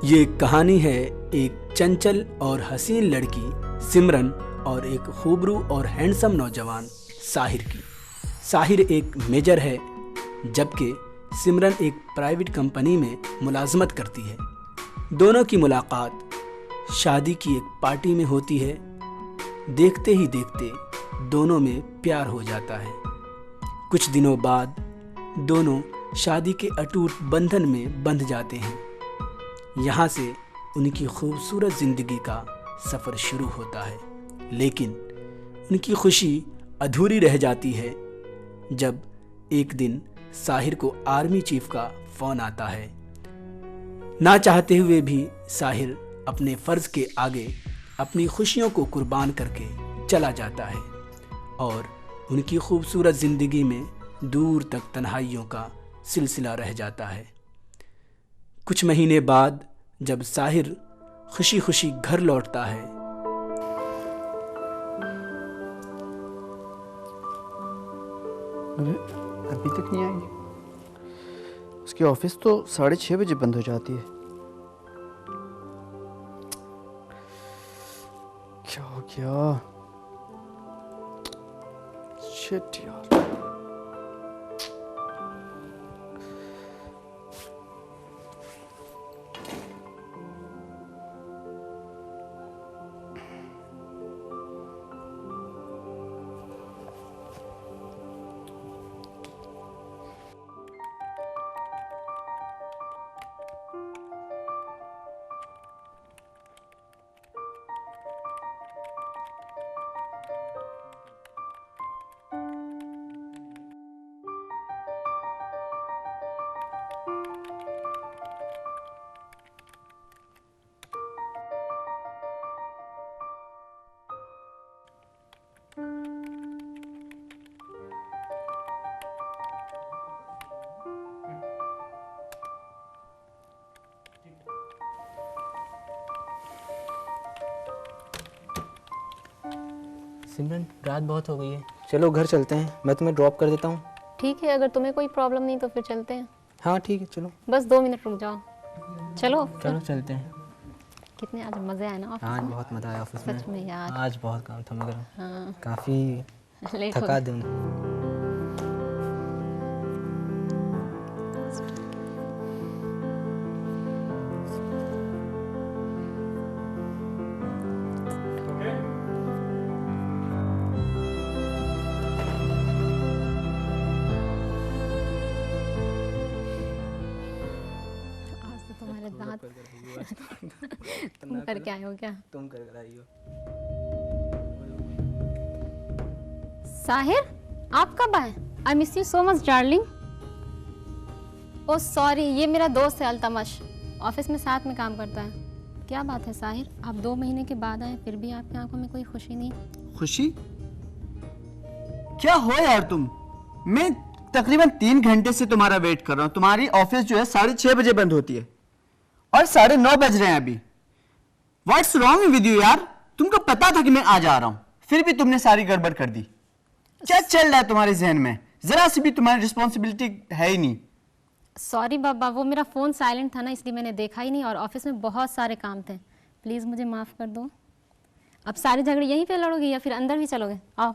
ये कहानी है एक चंचल और हसीन लड़की सिमरन और एक खूबरू और हैंडसम नौजवान साहिर की। साहिर एक मेजर है जबकि सिमरन एक प्राइवेट कंपनी में मुलाजमत करती है। दोनों की मुलाकात शादी की एक पार्टी में होती है। देखते ही देखते दोनों में प्यार हो जाता है। कुछ दिनों बाद दोनों शादी के अटूट बंधन में बंध जाते हैं। यहाँ से उनकी खूबसूरत ज़िंदगी का सफ़र शुरू होता है, लेकिन उनकी खुशी अधूरी रह जाती है जब एक दिन साहिर को आर्मी चीफ का फ़ोन आता है। ना चाहते हुए भी साहिर अपने फ़र्ज़ के आगे अपनी खुशियों को कुर्बान करके चला जाता है और उनकी खूबसूरत ज़िंदगी में दूर तक तन्हाइयों का सिलसिला रह जाता है। कुछ महीने बाद जब साहिर खुशी खुशी घर लौटता है, अरे अभी तक नहीं आई। उसकी ऑफिस तो 6:30 बजे बंद हो जाती है। क्या हो गया? शिट यार। सिमरन, रात बहुत हो गई है, चलो घर चलते हैं। मैं तुम्हें ड्रॉप कर देता हूँ। ठीक है, अगर तुम्हें कोई प्रॉब्लम नहीं तो फिर चलते हैं। हाँ ठीक है, चलो। बस 2 मिनट रुक जाओ। चलो चलो चलते हैं। कितने आज मज़े आए ना ऑफिस आज में। बहुत मज़ा आया ऑफिस में। सच में यार, आज बहुत काम था मगर हाँ काफ़ी लेट हो थका गए। दिन। आज तो तुम्हारे दांत तुम करके आए हो क्या? तुम कर आई हो। साहिर, आप कब आए? I miss you so much darling. Oh sorry, ये मेरा दोस्त है अल्तमश, ऑफिस में साथ में काम करता है। क्या बात है साहिर, आप 2 महीने के बाद आए फिर भी आपकी आंखों में कोई खुशी नहीं। खुशी? क्या हो यार तुम? मैं तकरीबन 3 घंटे से तुम्हारा वेट कर रहा हूँ। तुम्हारी ऑफिस जो है 6:30 बजे बंद होती है और 9:30 बज रहे हैं अभी। व्हाट्स रॉन्ग विद यू यार? तुमको पता था कि मैं आ जा रहा हूँ, फिर भी तुमने सारी गड़बड़ कर दी। क्या चल रहा है तुम्हारे जहन में? जरा सी भी तुम्हारी रिस्पॉन्सिबिलिटी है ही नहीं। सॉरी बाबा, वो मेरा फ़ोन साइलेंट था ना, इसलिए मैंने देखा ही नहीं और ऑफिस में बहुत सारे काम थे। प्लीज़ मुझे माफ़ कर दो। अब सारे झगड़े यहीं पे लड़ोगे या फिर अंदर भी चलोगे? आओ।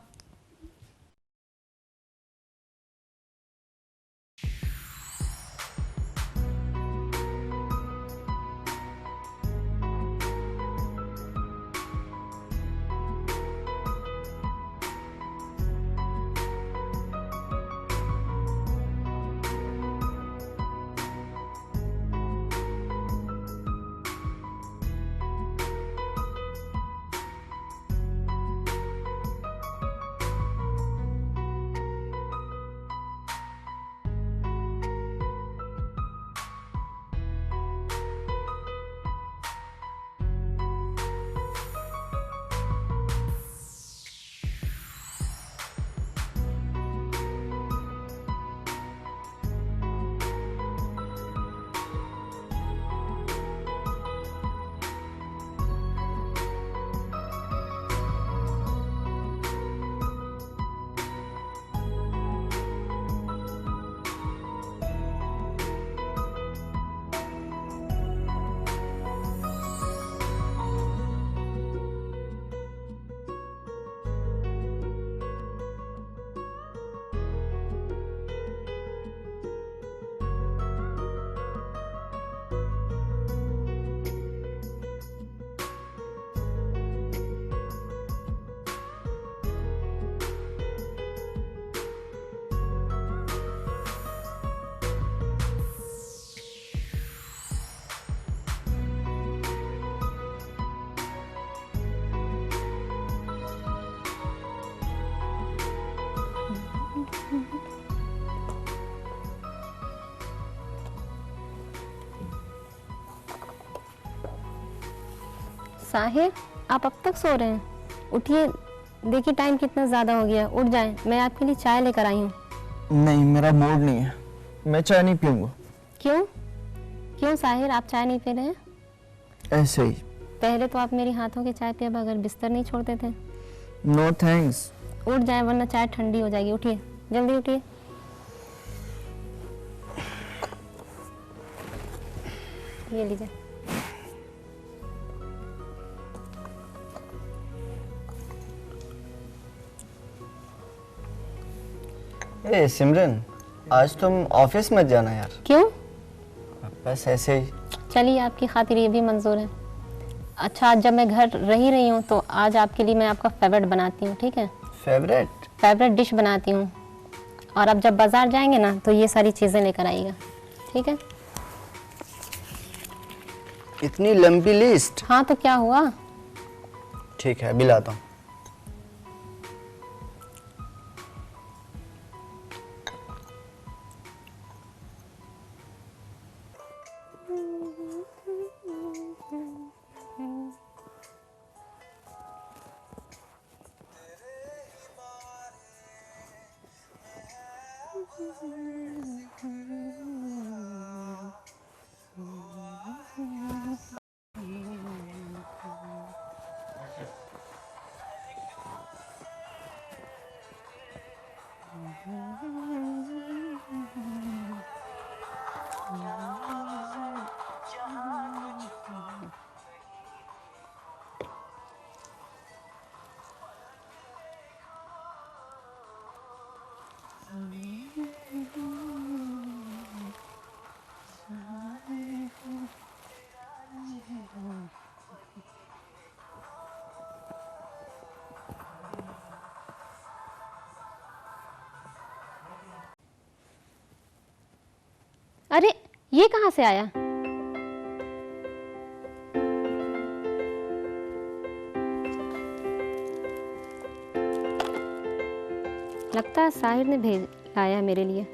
साहिर, आप अब तक सो रहे हैं? उठिए, देखिए टाइम कितना ज़्यादा हो गया, उठ जाएं। मैं आपके लिए चाय लेकर आई हूँ। नहीं, मेरा मूड नहीं है, मैं चाय नहीं पीऊंगा। क्यों? क्यों साहिर, आप चाय नहीं पी रहे हैं? ऐसे ही। पहले तो आप मेरी हाथों की चाय पिए बगैर बिस्तर नहीं छोड़ते थे। No thanks. उठ जाएं वरना चाय ठंडी हो जाएगी। उठिए, जल्दी उठिए। ये लीजिए। ए सिमरन, आज तुम ऑफिस मत जाना यार। क्यों? बस ऐसे ही। चलिए, आपकी खातिर ये भी मंजूर है। अच्छा, आज जब मैं घर रही हूँ तो आज आपके लिए मैं आपका फेवरेट बनाती हूँ, ठीक है? फेवरेट डिश बनाती हूँ। और अब जब बाजार जाएंगे ना तो ये सारी चीज़ें लेकर आइएगा, ठीक है? इतनी लंबी लिस्ट? हाँ तो क्या हुआ? ठीक है, अभी लाता हूँ। अरे, ये कहाँ से आया? लगता है साहिर ने भेज लाया है मेरे लिए।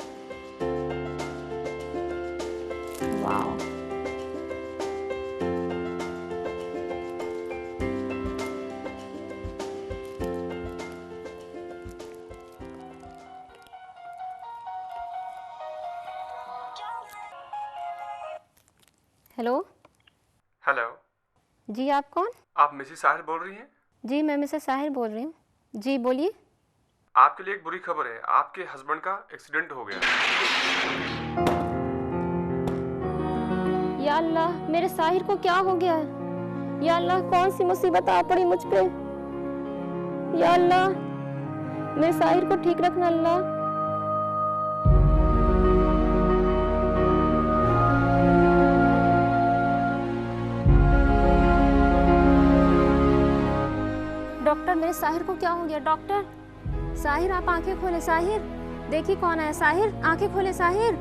वाह, हेलो। हेलो। जी, आप कौन? आप मिसेस साहिर बोल रही हैं? जी, मैं मिसेस साहिर बोल रही हूँ। जी बोलिए। आपके लिए एक बुरी खबर है, आपके हस्बैंड का एक्सीडेंट हो गया। या अल्लाह, मेरे साहिर को क्या हो गया है? या अल्लाह, कौन सी मुसीबत आ पड़ी मुझ पे? या अल्लाह, मेरे साहिर को ठीक रखना अल्लाह। डॉक्टर, मेरे साहिर को क्या हो गया? डॉक्टर, साहिर आप आंखें खोले। साहिर, देखिए कौन आया। साहिर, आंखें खोले। साहिर,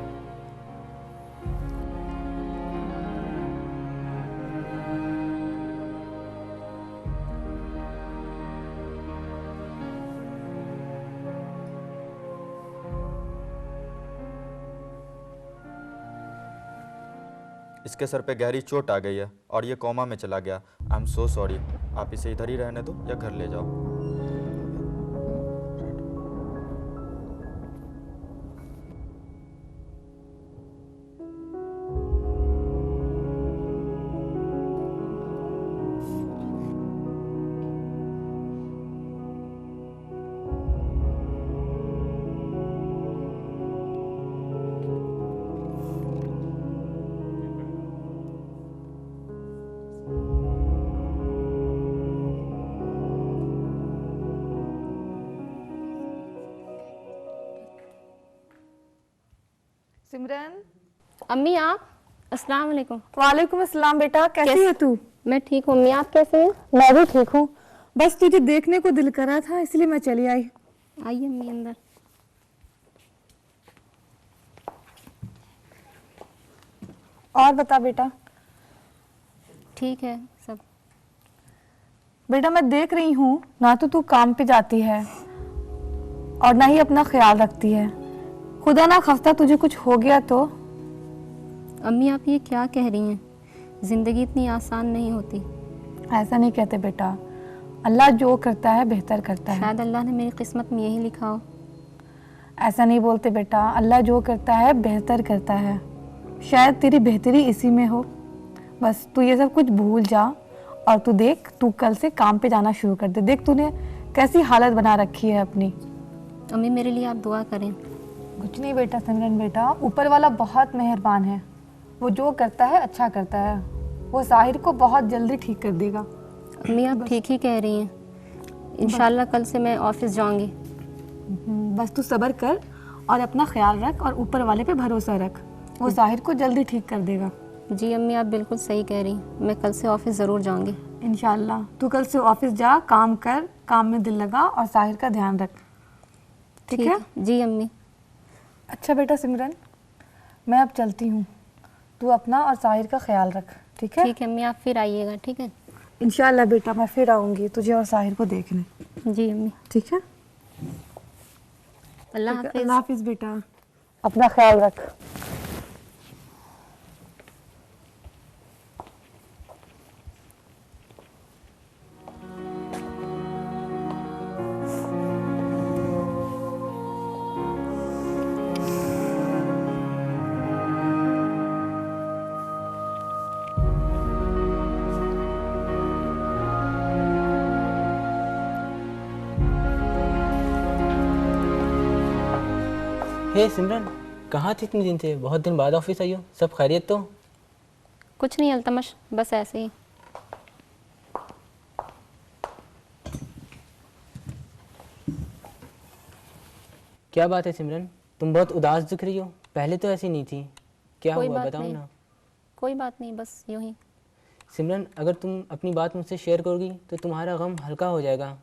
इसके सर पे गहरी चोट आ गई है और ये कोमा में चला गया। आई एम सो सॉरी। आप इसे इधर ही रहने दो या घर ले जाओ। सिमरन। अम्मी आप? अस्सलाम वालेकुम। वालेकुम अस्सलाम बेटा, कैसी है तू? मैं ठीक हूँ अम्मी, आप कैसे हैं? मैं भी ठीक हूँ, बस तुझे देखने को दिल करा था इसलिए मैं चली आई। आइए अम्मी अंदर। और बता बेटा। ठीक है सब। बेटा मैं देख रही हूँ ना तो तू काम पे जाती है और ना ही अपना ख्याल रखती है। खुदा ना खास्ता तुझे कुछ हो गया तो? अम्मी आप ये क्या कह रही हैं? ज़िंदगी इतनी आसान नहीं होती। ऐसा नहीं कहते बेटा, अल्लाह जो करता है बेहतर करता है। शायद अल्लाह ने मेरी किस्मत में यही लिखा हो। ऐसा नहीं बोलते बेटा, अल्लाह जो करता है बेहतर करता है। शायद तेरी बेहतरी इसी में हो। बस तू ये सब कुछ भूल जा और तू देख, तू कल से काम पे जाना शुरू कर दे। देख तूने कैसी हालत बना रखी है अपनी। अम्मी मेरे लिए आप दुआ करें। कुछ नहीं बेटा, सिमरन बेटा, ऊपर वाला बहुत मेहरबान है। वो जो करता है अच्छा करता है। वो साहिर को बहुत जल्दी ठीक कर देगा। अम्मी आप ठीक ही कह रही हैं। इंशाल्लाह कल से मैं ऑफिस जाऊंगी। बस तू सब्र कर और अपना ख्याल रख और ऊपर वाले पे भरोसा रख। वो साहिर को जल्दी ठीक कर देगा। जी अम्मी आप बिल्कुल सही कह रही हैं। मैं कल से ऑफिस ज़रूर जाऊंगी। इंशाल्लाह तू कल से ऑफिस जा, काम कर, काम में दिल लगा और साहिर का ध्यान रख। ठीक है? जी अम्मी। अच्छा बेटा सिमरन, मैं अब चलती हूँ। तू अपना और साहिर का ख्याल रख। ठीक है? ठीक है अम्मी, आप फिर आइएगा। ठीक है? इंशाल्लाह बेटा, मैं फिर आऊँगी तुझे और साहिर को देखने। जी अम्मी। ठीक है? अल्लाह हाफिज़। अल्लाह हाफिज़ बेटा, अपना ख्याल रख। हे सिमरन, कहाँ थी इतने दिन से? बहुत दिन बाद ऑफिस आई हो। सब खैरियत तो? कुछ नहीं अल्तमश, बस ऐसे ही। क्या बात है सिमरन, तुम बहुत उदास दिख रही हो। पहले तो ऐसी नहीं थी। क्या कोई हुआ बात बताओ नहीं। ना। कोई बात नहीं, बस यूं ही। सिमरन, अगर तुम अपनी बात मुझसे शेयर करोगी तो तुम्हारा गम हल्का हो जाएगा।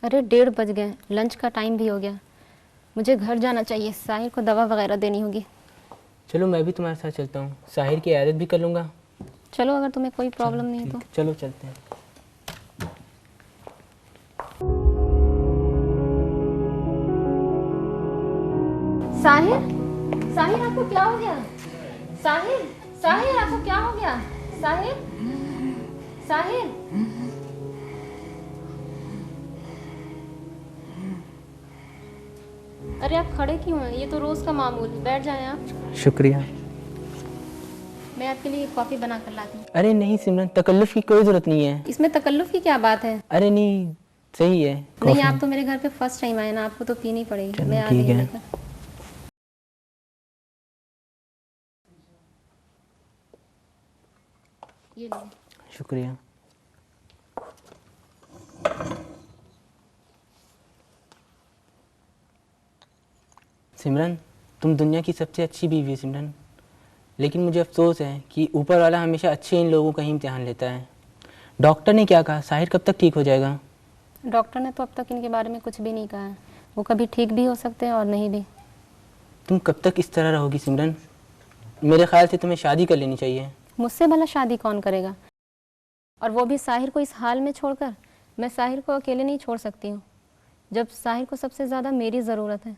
अरे 1:30 बज गए, लंच का टाइम भी हो गया। मुझे घर जाना चाहिए, साहिर को दवा वगैरह देनी होगी। चलो मैं भी तुम्हारे साथ चलता हूँ, साहिर की आदत भी कर लूँगा। चलो अगर तुम्हें कोई प्रॉब्लम नहीं है तो। चलो चलते हैं। साहिर, साहिर आपको क्या हो गया? साहिर, साहिर आपको क्या हो गया? साहिर, साहिर। अरे आप खड़े क्यों हैं? ये तो रोज का मामूल। बैठ जाएं आप। शुक्रिया। मैं आपके लिए कॉफी बना कर लाती हूँ। अरे नहीं सिमरन, तकल्लुफ़ की कोई ज़रूरत नहीं है। इसमें तकल्लुफ़ की क्या बात है? अरे नहीं, सही है। नहीं, आप तो मेरे घर पे फर्स्ट टाइम आए ना, आपको तो पीनी पड़ेगी। मैं आ ठीक गई है। लेकर। ये लो। शुक्रिया। सिमरन, तुम दुनिया की सबसे अच्छी बीवी हो सिमरन। लेकिन मुझे अफसोस है कि ऊपर वाला हमेशा अच्छे इन लोगों का ही इम्तिहान लेता है। डॉक्टर ने क्या कहा? साहिर कब तक ठीक हो जाएगा? डॉक्टर ने तो अब तक इनके बारे में कुछ भी नहीं कहा है। वो कभी ठीक भी हो सकते हैं और नहीं भी। तुम कब तक इस तरह रहोगी सिमरन? मेरे ख्याल से तुम्हें शादी कर लेनी चाहिए। मुझसे भला शादी कौन करेगा? और वो भी साहिर को इस हाल में छोड़कर। मैं साहिर को अकेले नहीं छोड़ सकती हूँ, जब साहिर को सबसे ज़्यादा मेरी ज़रूरत है।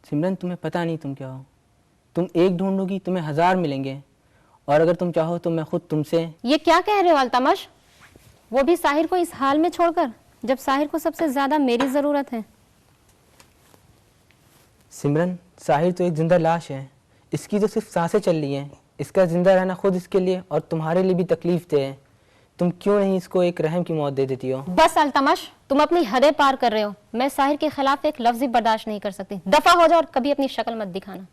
सिमरन, तुम्हें पता नहीं तुम क्या हो। तुम एक ढूंढोगी, तुम्हें 1000 मिलेंगे। और अगर तुम चाहो तो मैं खुद तुमसे। ये क्या कह रहे हो अल्तमश? वो भी साहिर को इस हाल में छोड़कर, जब साहिर को सबसे ज़्यादा मेरी ज़रूरत है। सिमरन, साहिर तो एक जिंदा लाश है। इसकी तो सिर्फ सांसें चल रही हैं। इसका जिंदा रहना खुद इसके लिए और तुम्हारे लिए भी तकलीफ दे है। तुम क्यों नहीं इसको एक रहम की मौत दे देती हो? बस अल्तमश, तुम अपनी हदें पार कर रहे हो। मैं साहिर के खिलाफ एक लफ्ज़ भी बर्दाश्त नहीं कर सकती। दफा हो जाओ और कभी अपनी शक्ल मत दिखाना।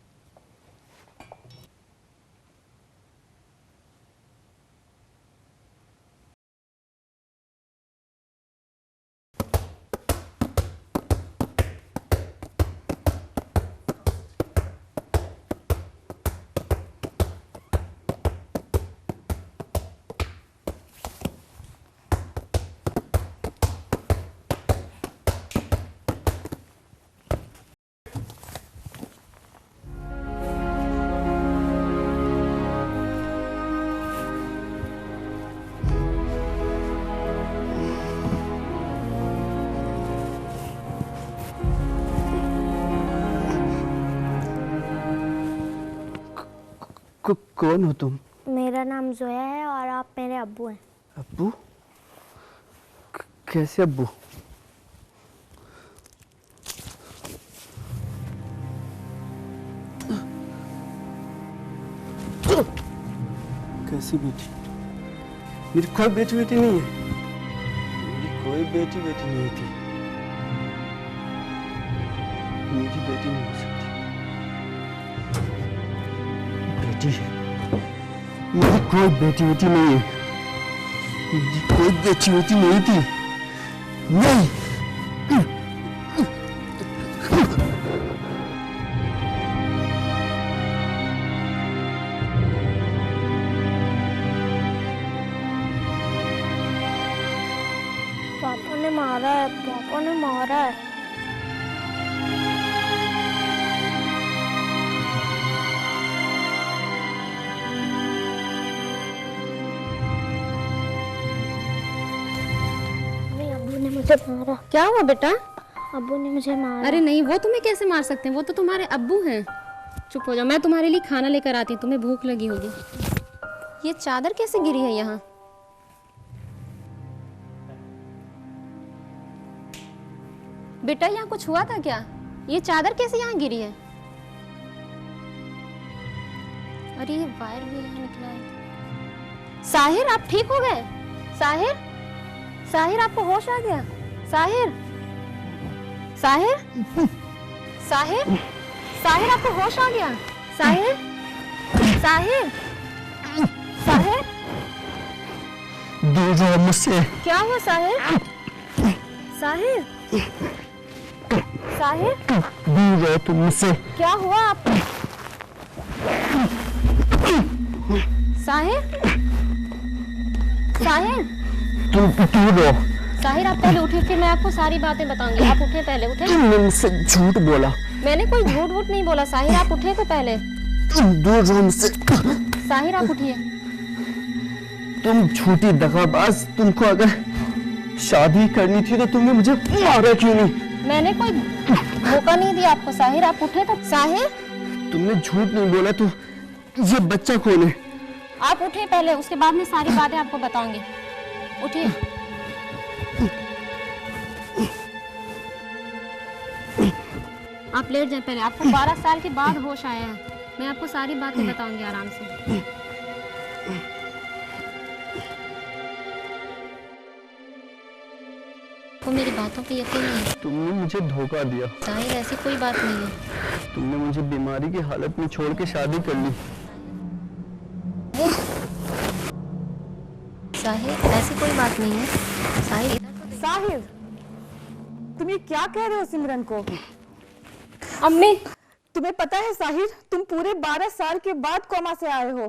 कौन हो तुम? मेरा नाम जोया है और आप मेरे अब्बू हैं। अब्बू? कैसे अब्बू? कैसी बेटी? मेरी कोई बेटी नहीं है। मेरी कोई बेटी नहीं थी। मेरी बेटी नहीं हो सकती। बेटी? मेरी कोई बेटी नहीं है। मेरी कोई बेटी नहीं थी। नहीं। पापा ने मारा है, पापा ने मारा है। अब्बू ने मुझे मारा। क्या हुआ बेटा? अब्बू ने मुझे मारा। अरे नहीं, वो तुम्हें कैसे मार सकते हैं? वो तो तुम्हारे अब्बू हैं। चुप हो जाओ, मैं तुम्हारे लिए खाना लेकर आती हूँ, तुम्हें भूख लगी होगी। ये चादर कैसे गिरी है यहाँ? बेटा यहाँ कुछ हुआ था क्या? ये चादर कैसे यहाँ गिरी है? अरे ये वायर भी यहाँ निकला है। साहिर, आप ठीक हो गए? साहिर, साहिर आपको होश आ गया? साहिर, साहिर, साहिर, साहिर आपको होश आ गया? साहिर, साहिर, साहिर, दूर रहो मुझसे। क्या हुआ साहिर? साहिर, साहिर, दूर रहो तुम मुझसे। क्या हुआ आपको? साहिर, साहिर, तुम दूर रहो। साहिर आप पहले उठे, फिर मैं आपको सारी बातें बताऊंगी। आप उठे पहले, उठे। तुमने मुझसे झूठ बोला। मैंने कोई झूठ वूठ नहीं बोला। साहिर आप उठे तो पहले। तुम दूर रहो मुझसे। साहिर आप उठिए। तुम झूठी दगाबाज। तुमको अगर शादी करनी थी तो तुमने मुझे मारा क्यों नहीं? मैंने कोई मौका नहीं दिया आपको। साहिर आप उठे तो। साहिर तुमने झूठ नहीं बोला तो ये बच्चा कौन है? आप उठे पहले, उसके बाद मैं सारी बातें आपको बताऊंगी। उठिए। आप लेट जाए पहले। आपको 12 साल के बाद होश आया है। मैं आपको सारी बातें बताऊंगी आराम से। तो मेरी बातों पे यकीन नहीं है? तुमने मुझे धोखा दिया। साहिर ऐसी कोई बात नहीं है। तुमने मुझे बीमारी की हालत में छोड़ के शादी कर ली। साहिर ऐसी कोई बात नहीं है। साहिर साहिर, तुम ये क्या कह रहे हो सिमरन को? अम्मी, तुम्हें पता है साहिर, तुम पूरे 12 साल के बाद कोमा से आए हो।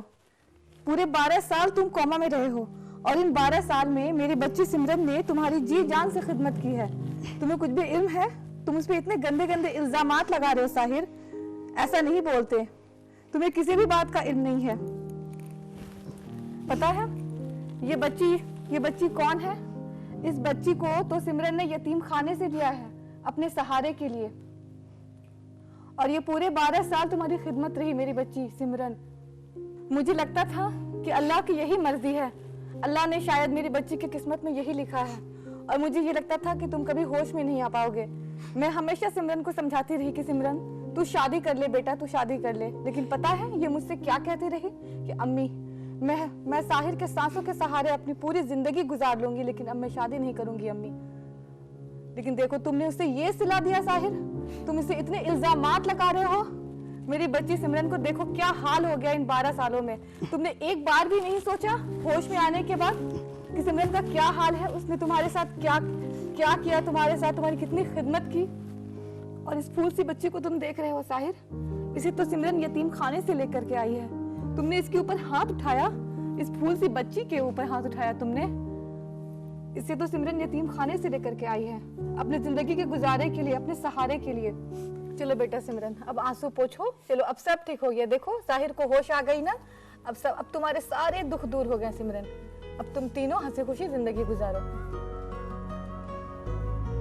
पूरे 12 साल तुम कोमा में रहे हो और इन 12 साल में मेरी बच्ची सिमरन ने तुम्हारी जी जान से खिदमत की है। तुम्हें कुछ भी इल्म है? तुम उस पर इतने गंदे गंदे इल्जामात लगा रहे हो साहिर। ऐसा नहीं बोलते। तुम्हें किसी भी बात का इल्म नहीं है। पता है ये बच्ची कौन है? इस बच्ची को तो सिमरन ने यतीम खाने से दिया है अपने सहारे के लिए। और ये पूरे 12 साल तुम्हारी खिदमत रही मेरी बच्ची सिमरन। मुझे लगता था कि अल्लाह की यही मर्जी है। अल्लाह ने शायद मेरी बच्ची की किस्मत में यही लिखा है और मुझे ये लगता था कि तुम कभी होश में नहीं आ पाओगे। मैं हमेशा सिमरन को समझाती रही कि सिमरन तू शादी कर ले बेटा, तू शादी कर ले। लेकिन पता है ये मुझसे क्या कहती रही कि अम्मी मैं साहिर के सांसों के सहारे अपनी पूरी जिंदगी गुजार लूंगी, लेकिन अब मैं शादी नहीं करूंगी अम्मी। लेकिन देखो तुमने उससे ये सिला दिया साहिर, तुम इसे इतने इल्जामात लगा रहे हो। मेरी बच्ची सिमरन को देखो क्या हाल हो गया इन 12 सालों में। तुमने एक बार भी नहीं सोचा होश में आने के बाद कि सिमरन का क्या हाल है, उसने तुम्हारे साथ क्या किया, तुम्हारे साथ तुम्हारी कितनी खिदमत की। और इस फूल सी बच्ची को तुम देख रहे हो साहिर, इसे तो सिमरन यतीम खाने से लेकर के आई है। तुमने इसके ऊपर हाथ उठाया, इस फूल सी बच्ची के ऊपर हाथ उठाया तुमने। इसे तो सिमरन यतीम खाने से लेकर के आई है अपने जिंदगी के गुजारे के लिए, अपने सहारे के लिए। चलो बेटा सिमरन अब आंसू पोंछो। चलो अब सब ठीक हो गया। देखो साहिर को होश आ गई ना। अब तुम्हारे सारे दुख दूर हो गए सिमरन। अब तुम तीनों हंसी खुशी जिंदगी गुजारो।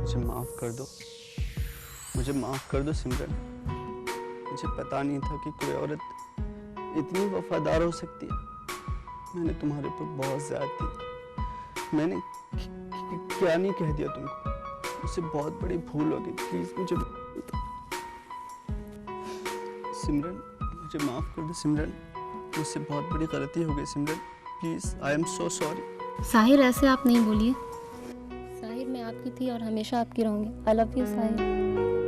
मुझे माफ कर दो, मुझे माफ कर दो सिमरन। मुझे पता नहीं था कि कोई औरत इतनी वफादार हो सकती है? मैंने तुम्हारे ऊपर बहुत ज्यादती की। मैंने क्या नहीं कह दिया तुमको? मुझसे बहुत बड़ी भूल हो गई, प्लीज मुझे सिमरन, मुझे माफ कर दो सिमरन, मुझसे बहुत बड़ी गलती हो गई Simran, please I am so sorry. Sahir ऐसे आप नहीं बोलिए। साहिर मैं आपकी थी और हमेशा आपकी रहूंगी। I love you Sahir.